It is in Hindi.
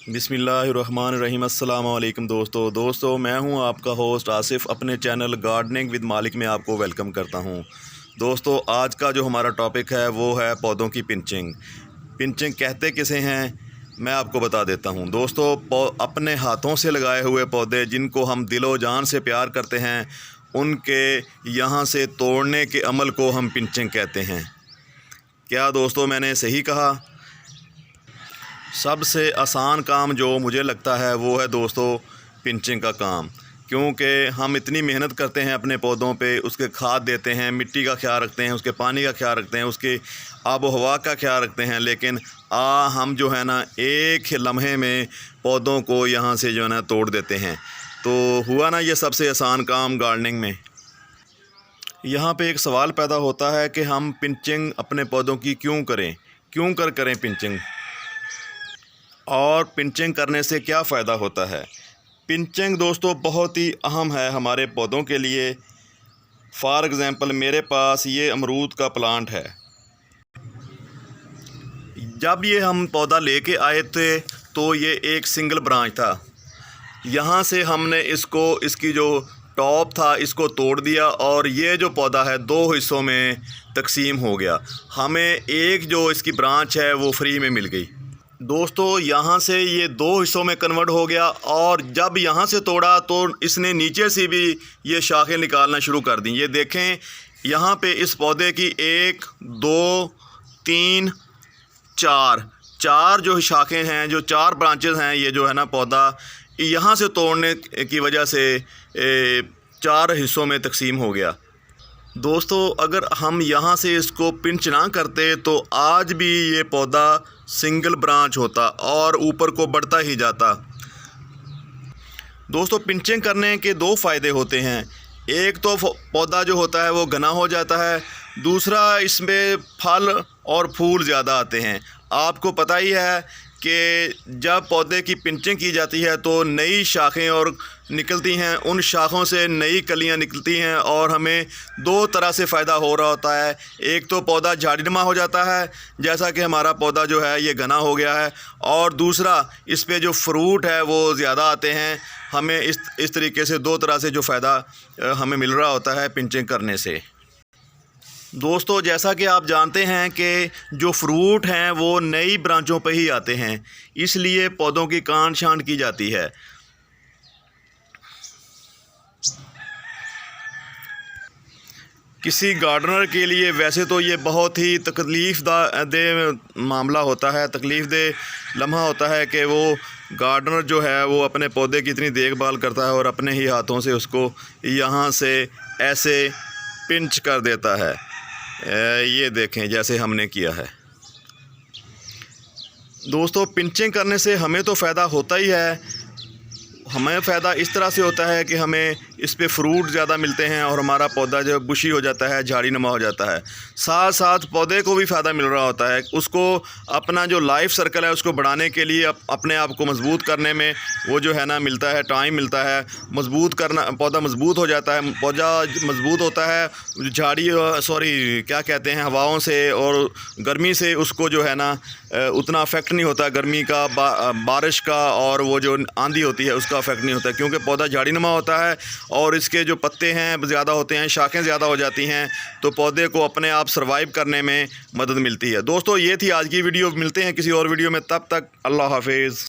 बिस्मिल्लाहिर्रहमानिर्रहीम। अस्सलाम वालेकुम दोस्तों मैं हूं आपका होस्ट आसिफ़। अपने चैनल गार्डनिंग विद मालिक में आपको वेलकम करता हूं। दोस्तों आज का जो हमारा टॉपिक है वो है पौधों की पिंचिंग। पिंचिंग कहते किसे हैं मैं आपको बता देता हूं। दोस्तों अपने हाथों से लगाए हुए पौधे जिनको हम दिलो जान से प्यार करते हैं उनके यहाँ से तोड़ने के अमल को हम पिंचिंग कहते हैं। क्या दोस्तों मैंने सही कहा? सबसे आसान काम जो मुझे लगता है वो है दोस्तों पिंचिंग का काम, क्योंकि हम इतनी मेहनत करते हैं अपने पौधों पे, उसके खाद देते हैं, मिट्टी का ख्याल रखते हैं, उसके पानी का ख्याल रखते हैं, उसके आब व हवा का ख्याल रखते हैं, लेकिन हम जो है ना एक लम्हे में पौधों को यहाँ से जो है ना तोड़ देते हैं। तो हुआ ना ये सबसे आसान काम गार्डनिंग में। यहाँ पे एक सवाल पैदा होता है कि हम पिंचिंग अपने पौधों की क्यों करें पिंचिंग, और पिंचिंग करने से क्या फ़ायदा होता है। पिंचिंग दोस्तों बहुत ही अहम है हमारे पौधों के लिए। फॉर एग्ज़ाम्पल मेरे पास ये अमरूद का प्लांट है। जब ये हम पौधा लेके आए थे तो ये एक सिंगल ब्रांच था। यहाँ से हमने इसकी जो टॉप था इसको तोड़ दिया और ये जो पौधा है दो हिस्सों में तकसीम हो गया। हमें एक जो इसकी ब्रांच है वो फ्री में मिल गई। दोस्तों यहाँ से ये दो हिस्सों में कन्वर्ट हो गया, और जब यहाँ से तोड़ा तो इसने नीचे से भी ये शाखें निकालना शुरू कर दी। ये देखें यहाँ पे इस पौधे की 1 2 3 4 जो शाखें हैं, जो 4 ब्रांचेस हैं, ये जो है ना पौधा यहाँ से तोड़ने की वजह से 4 हिस्सों में तकसीम हो गया। दोस्तों अगर हम यहाँ से इसको पिंच ना करते तो आज भी ये पौधा सिंगल ब्रांच होता और ऊपर को बढ़ता ही जाता। दोस्तों पिंचिंग करने के 2 फ़ायदे होते हैं। एक तो पौधा जो होता है वो घना हो जाता है, दूसरा इसमें फल और फूल ज़्यादा आते हैं। आपको पता ही है कि जब पौधे की पिंचिंग की जाती है तो नई शाखें और निकलती हैं, उन शाखों से नई कलियां निकलती हैं और हमें 2 तरह से फ़ायदा हो रहा होता है। एक तो पौधा झाड़ीनुमा हो जाता है, जैसा कि हमारा पौधा जो है ये घना हो गया है, और दूसरा इस पे जो फ्रूट है वो ज़्यादा आते हैं। हमें इस तरीके से 2 तरह से जो फ़ायदा हमें मिल रहा होता है पिंचिंग करने से। दोस्तों जैसा कि आप जानते हैं कि जो फ्रूट हैं वो नई ब्रांचों पर ही आते हैं, इसलिए पौधों की काट छांट की जाती है। किसी गार्डनर के लिए वैसे तो ये बहुत ही तकलीफ़देह मामला होता है, तकलीफ़देह लम्हा होता है कि वो गार्डनर जो है वो अपने पौधे की इतनी देखभाल करता है और अपने ही हाथों से उसको यहाँ से ऐसे पिंच कर देता है। ये देखें जैसे हमने किया है। दोस्तों पिंचिंग करने से हमें तो फ़ायदा होता ही है। हमें फ़ायदा इस तरह से होता है कि हमें इस पे फ्रूट ज़्यादा मिलते हैं और हमारा पौधा जो बुशी हो जाता है, झाड़ीनुमा हो जाता है। साथ साथ पौधे को भी फ़ायदा मिल रहा होता है, उसको अपना जो लाइफ सर्कल है उसको बढ़ाने के लिए, अपने आप को मज़बूत करने में वो जो है ना मिलता है, टाइम मिलता है। मज़बूत करना, पौधा मज़बूत हो जाता है, पौधा मज़बूत होता है क्या कहते हैं, हवाओं से और गर्मी से उसको जो है ना उतना अफेक्ट नहीं होता, गर्मी का, बारिश का और वो जो आंधी होती है उसका अफेक्ट नहीं होता, क्योंकि पौधा झाड़ीनुमा होता है और इसके जो पत्ते हैं ज़्यादा होते हैं, शाखें ज़्यादा हो जाती हैं, तो पौधे को अपने आप सर्वाइव करने में मदद मिलती है। दोस्तों ये थी आज की वीडियो। मिलते हैं किसी और वीडियो में, तब तक अल्लाह हाफिज़।